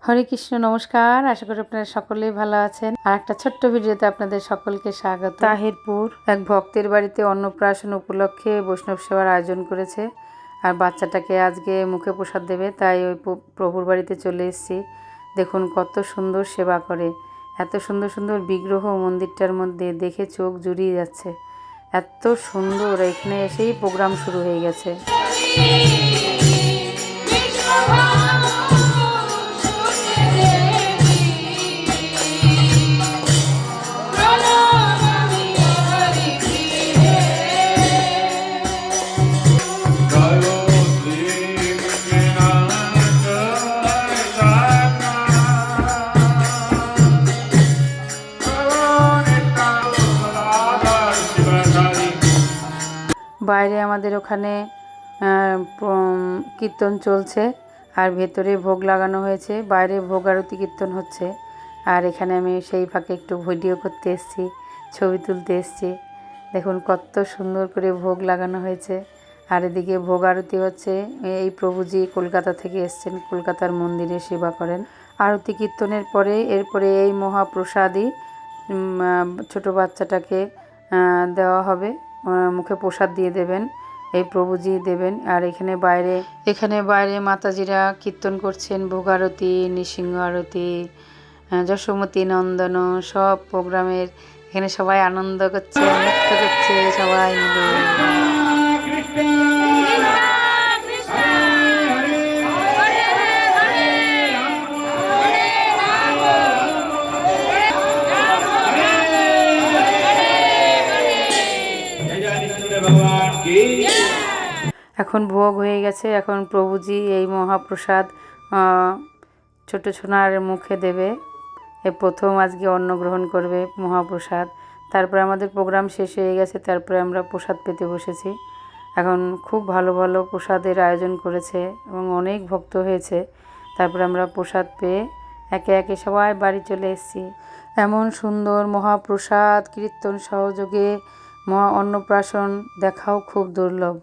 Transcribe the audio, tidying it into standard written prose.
হরে কৃষ্ণ, নমস্কার। আশা করি আপনারা সকলেই ভালো আছেন। আর একটা ছোট্ট ভিডিওতে আপনাদের সকলকে স্বাগত। তাহিরপুর এক ভক্তের বাড়িতে অন্নপ্রাশন উপলক্ষে বৈষ্ণব সেবার আয়োজন করেছে। আর বাচ্চাটাকে আজকে মুখে প্রসাদ দেবে, তাই ওই প্রভুর বাড়িতে চলে এসেছি। দেখুন কত সুন্দর সেবা করে, এত সুন্দর সুন্দর বিগ্রহ মন্দিরটার মধ্যে, দেখে চোখ জুড়িয়ে যাচ্ছে। এত সুন্দর, এখানে এসেই প্রোগ্রাম শুরু হয়ে গেছে। বাইরে আমাদের ওখানে কীর্তন চলছে, আর ভেতরে ভোগ লাগানো হয়েছে। বাইরে ভোগ আরতি কীর্তন হচ্ছে, আর এখানে আমি সেই ফাঁকে একটু ভিডিও করতে এসেছি, ছবি তুলতে এসেছি। দেখুন কত সুন্দর করে ভোগ লাগানো হয়েছে। আর এদিকে ভোগ আরতি হচ্ছে। এই প্রভুজি কলকাতা থেকে এসছেন, কলকাতার মন্দিরে সেবা করেন। আরতি কীর্তনের পরে এরপরে এই মহাপ্রসাদই ছোট বাচ্চাটাকে দেওয়া হবে, মুখে প্রসাদ দিয়ে দেবেন, এই প্রভুজি দেবেন। আর এখানে বাইরে মাতাজিরা কীর্তন করছেন, ভোগ আরতি, নৃসিংহ আরতি, যশোমতী নন্দন, সব প্রোগ্রামের এখানে সবাই আনন্দ করছে, নৃত্য করছে সবাই মিলে। এখন ভোগ হয়ে গেছে। এখন প্রভুজি এই মহাপ্রসাদ ছোট ছোনার মুখে দেবে। প্রথম আজকে অন্ন গ্রহণ করবে মহাপ্রসাদ। তারপরে আমাদের প্রোগ্রাম শেষ হয়ে গেছে, তারপরে আমরা প্রসাদ পেতে বসেছি। এখন খুব ভালো ভালো প্রসাদের আয়োজন করেছে এবং অনেক ভক্ত হয়েছে। তারপরে আমরা প্রসাদ পেয়ে একে একে সবাই বাড়ি চলে এসেছি। এমন সুন্দর মহাপ্রসাদ কীর্তন সহযোগে মহা অন্নপ্রাশন দেখাও খুব দুর্লভ।